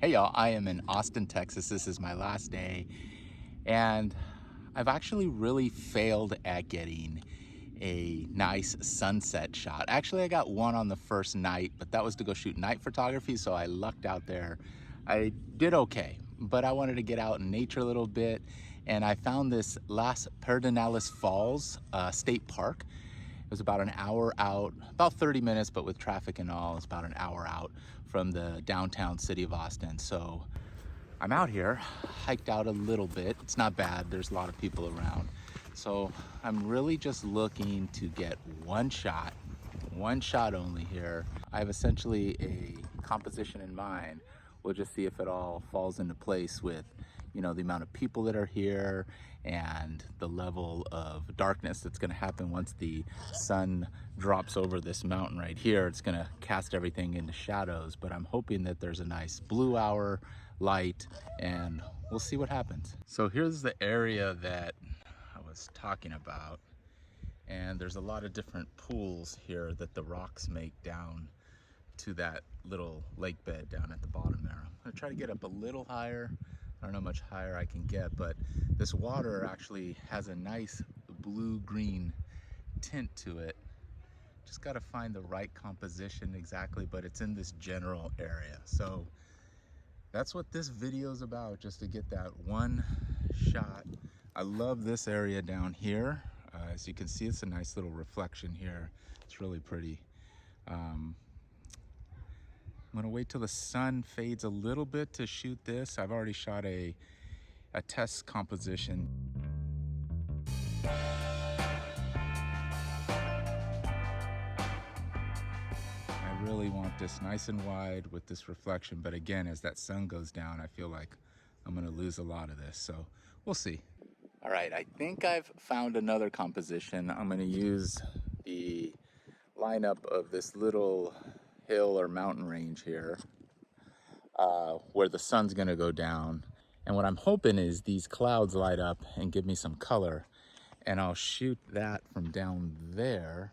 Hey y'all, I am in Austin, Texas. This is my last day, and I've actually really failed at getting a nice sunset shot. Actually, I got one on the first night, but that was to go shoot night photography, so I lucked out there. I did okay, but I wanted to get out in nature a little bit, and I found this Las Pedernales State Park. It was about an hour out, about 30 minutes, but with traffic and all, it's about an hour out from the downtown city of Austin. So I'm out here, hiked out a little bit. It's not bad, there's a lot of people around. So I'm really just looking to get one shot only here. I have essentially a composition in mind. We'll just see if it all falls into place with, you know, the amount of people that are here and the level of darkness that's going to happen once the sun drops over this mountain right here. It's going to cast everything into shadows, but I'm hoping that there's a nice blue hour light and we'll see what happens. So here's the area that I was talking about, and there's a lot of different pools here that the rocks make down to that little lake bed down at the bottom there. I'm gonna try to get up a little higher. I don't know how much higher I can get, but this water actually has a nice blue-green tint to it. Just gotta find the right composition exactly, but it's in this general area. So that's what this video is about, just to get that one shot. I love this area down here. As you can see, it's a nice little reflection here. It's really pretty. I'm gonna wait till the sun fades a little bit to shoot this. I've already shot a test composition. I really want this nice and wide with this reflection, but again, as that sun goes down, I feel like I'm gonna lose a lot of this, so we'll see. All right, I think I've found another composition. I'm gonna use the lineup of this little hill or mountain range here where the sun's gonna go down. And what I'm hoping is these clouds light up and give me some color, and I'll shoot that from down there,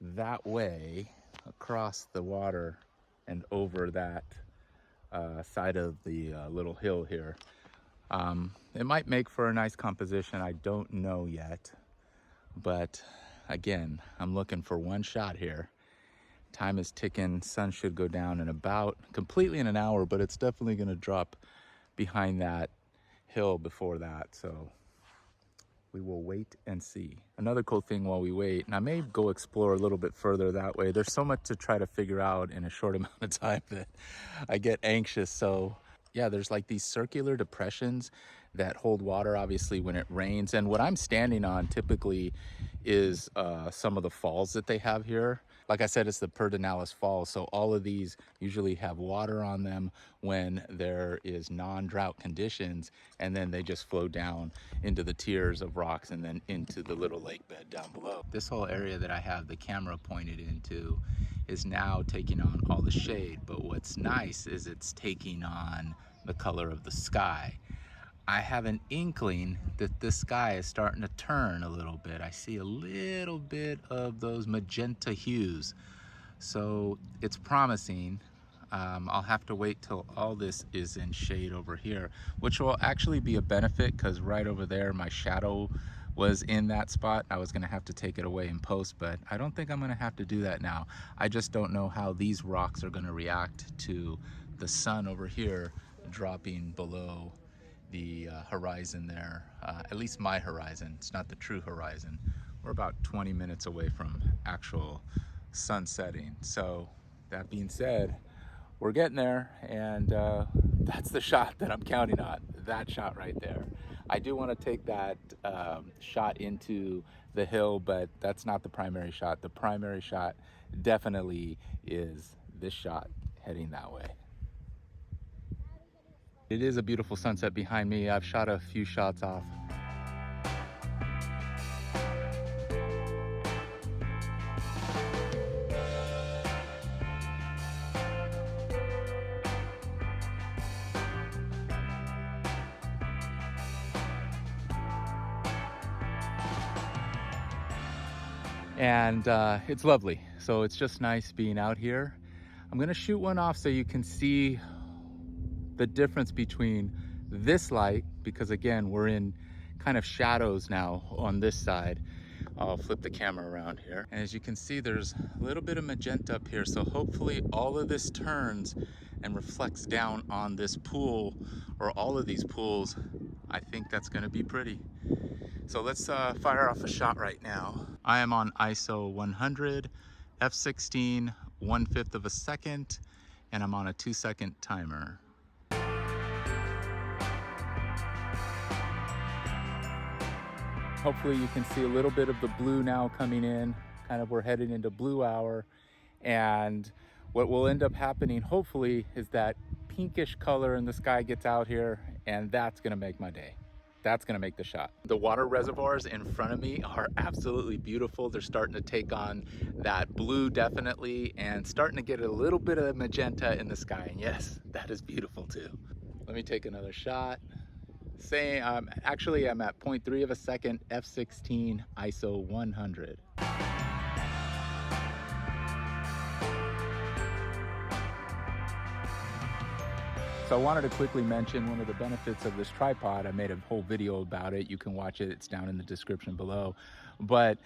that way, across the water and over that side of the little hill here. It might make for a nice composition, I don't know yet, but again, I'm looking for one shot here. Time is ticking, sun should go down in about completely in an hour, but it's definitely gonna drop behind that hill before that, so we will wait and see. Another cool thing while we wait, and I may go explore a little bit further that way, there's so much to try to figure out in a short amount of time that I get anxious. So yeah, there's like these circular depressions that hold water obviously when it rains, and what I'm standing on typically is some of the falls that they have here. Like I said, it's the Pedernales Falls, so all of these usually have water on them when there is non-drought conditions, and then they just flow down into the tiers of rocks and then into the little lake bed down below. This whole area that I have the camera pointed into is now taking on all the shade, but what's nice is it's taking on the color of the sky. I have an inkling that this sky is starting to turn a little bit. I see a little bit of those magenta hues, so it's promising. I'll have to wait till all this is in shade over here, which will actually be a benefit because right over there my shadow was in that spot. I was gonna have to take it away in post, but I don't think I'm gonna have to do that now. I just don't know how these rocks are gonna react to the sun over here dropping below the horizon there, at least my horizon. It's not the true horizon. We're about 20 minutes away from actual sun setting. So that being said, we're getting there, and that's the shot that I'm counting on, that shot right there. I do want to take that shot into the hill, but that's not the primary shot. The primary shot definitely is this shot heading that way. It is a beautiful sunset behind me. I've shot a few shots off. And it's lovely. So it's just nice being out here. I'm gonna shoot one off so you can see the difference between this light, because again, we're in kind of shadows now on this side. I'll flip the camera around here. And as you can see, there's a little bit of magenta up here. So hopefully all of this turns and reflects down on this pool, or all of these pools. I think that's gonna be pretty. So let's fire off a shot right now. I am on ISO 100, f16, 1/5 of a second, and I'm on a 2-second timer. Hopefully you can see a little bit of the blue now coming in. Kind of we're heading into blue hour. And what will end up happening, hopefully, is that pinkish color in the sky gets out here, and that's gonna make my day. That's gonna make the shot. The water reservoirs in front of me are absolutely beautiful. They're starting to take on that blue definitely, and starting to get a little bit of magenta in the sky. And yes, that is beautiful too. Let me take another shot. Actually I'm at 0.3 of a second, f16, ISO 100. So I wanted to quickly mention one of the benefits of this tripod. I made a whole video about it. You can watch it, it's down in the description below. But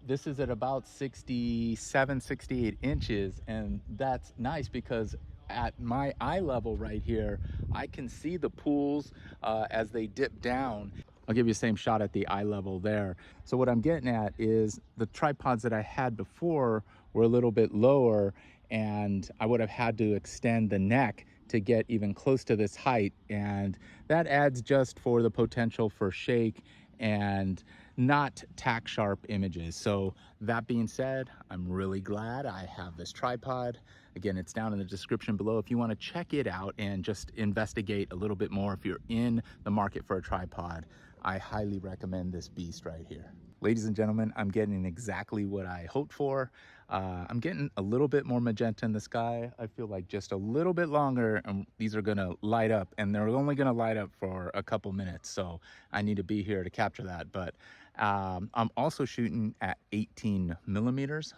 this is at about 67, 68 inches, and that's nice because at my eye level right here, I can see the pools as they dip down. I'll give you the same shot at the eye level there. So what I'm getting at is the tripods that I had before were a little bit lower, and I would have had to extend the neck to get even close to this height, and that adds just for the potential for shake and not tack sharp images. So that being said, I'm really glad I have this tripod. Again, it's down in the description below if you want to check it out and just investigate a little bit more. If you're in the market for a tripod, I highly recommend this beast right here. Ladies and gentlemen, I'm getting exactly what I hoped for. I'm getting a little bit more magenta in the sky. I feel like just a little bit longer and these are gonna light up, and they're only gonna light up for a couple minutes. So I need to be here to capture that. But I'm also shooting at 18 millimeters,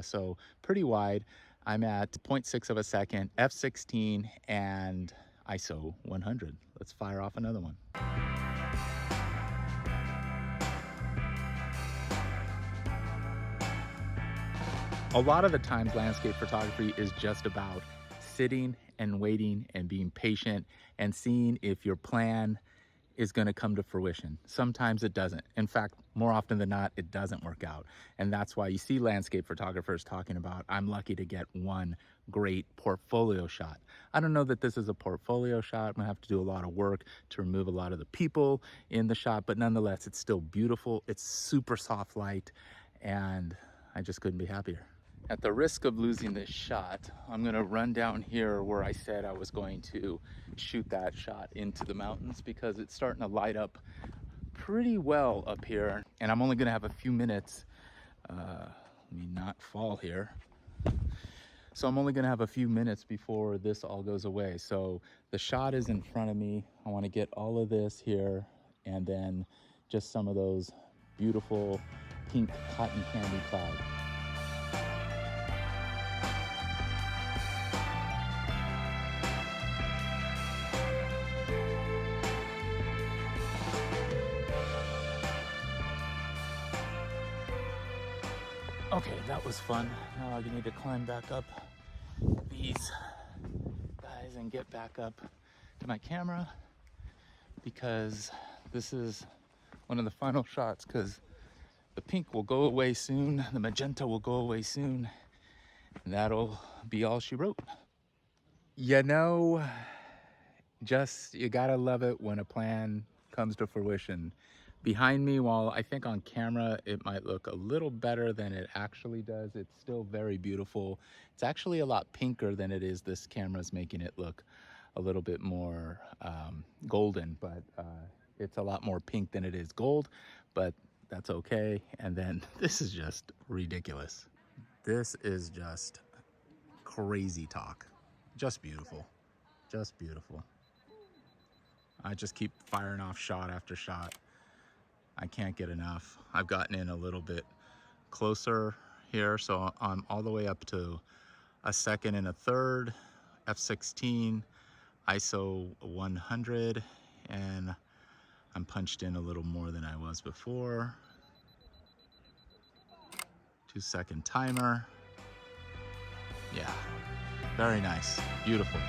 so pretty wide. I'm at 0.6 of a second, f16, and ISO 100. Let's fire off another one. A lot of the times landscape photography is just about sitting and waiting and being patient and seeing if your plan is going to come to fruition. Sometimes it doesn't. In fact, more often than not, it doesn't work out. And that's why you see landscape photographers talking about, I'm lucky to get one great portfolio shot. I don't know that this is a portfolio shot. I'm gonna have to do a lot of work to remove a lot of the people in the shot, but nonetheless, it's still beautiful. It's super soft light, and I just couldn't be happier. At the risk of losing this shot, I'm gonna run down here where I said I was going to shoot that shot into the mountains, because it's starting to light up pretty well up here. And I'm only gonna have a few minutes, let me not fall here. So I'm only gonna have a few minutes before this all goes away. So the shot is in front of me. I wanna get all of this here, and then just some of those beautiful pink cotton candy clouds. Okay, that was fun. Now I need to climb back up these guys and get back up to my camera, because this is one of the final shots, because the pink will go away soon, the magenta will go away soon, and that'll be all she wrote. You know, just, you gotta love it when a plan comes to fruition. Behind me, while I think on camera it might look a little better than it actually does, it's still very beautiful. It's actually a lot pinker than it is. This camera's making it look a little bit more golden, but it's a lot more pink than it is gold, but that's okay. And then this is just ridiculous. This is just crazy talk. Just beautiful, just beautiful. I just keep firing off shot after shot. I can't get enough. I've gotten in a little bit closer here, so I'm all the way up to a second and a third, f/16, ISO 100, and I'm punched in a little more than I was before. 2-second timer. Yeah, very nice, beautiful.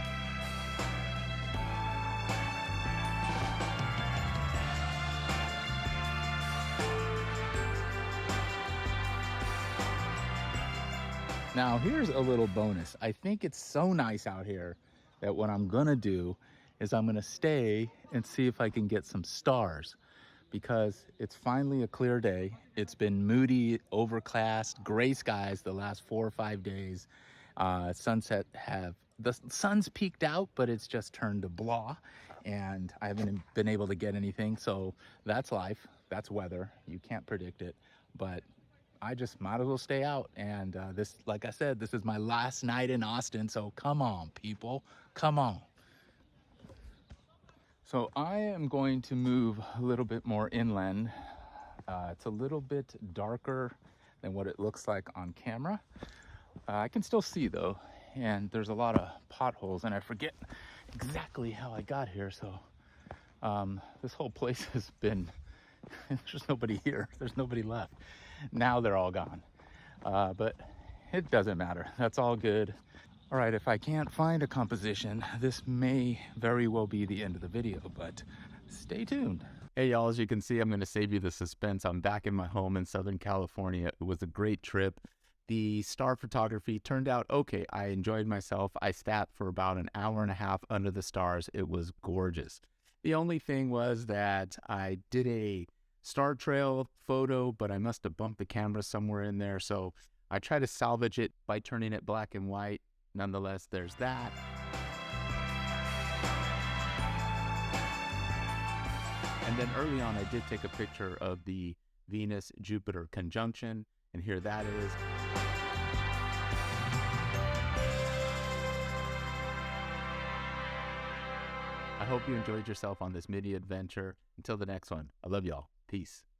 Now here's a little bonus. I think it's so nice out here that what I'm gonna do is I'm gonna stay and see if I can get some stars, because it's finally a clear day. It's been moody, overcast, gray skies the last 4 or 5 days. The sun's peaked out, but it's just turned to blah, and I haven't been able to get anything. So that's life, that's weather. You can't predict it, but I just might as well stay out. And this, like I said, this is my last night in Austin, so come on, people, come on. So I am going to move a little bit more inland. It's a little bit darker than what it looks like on camera. I can still see though, and there's a lot of potholes, and I forget exactly how I got here. So this whole place has been, there's nobody here. There's nobody left. Now they're all gone, but it doesn't matter. That's all good. All right, if I can't find a composition, this may very well be the end of the video, but stay tuned. Hey y'all, as you can see, I'm gonna save you the suspense. I'm back in my home in Southern California. It was a great trip. The star photography turned out okay. I enjoyed myself. I sat for about an hour and a half under the stars. It was gorgeous. The only thing was that I did a star trail photo, but I must have bumped the camera somewhere in there. So I tried to salvage it by turning it black and white. Nonetheless, there's that. And then early on, I did take a picture of the Venus-Jupiter conjunction, and here that is. I hope you enjoyed yourself on this mini adventure. Until the next one, I love y'all. Peace.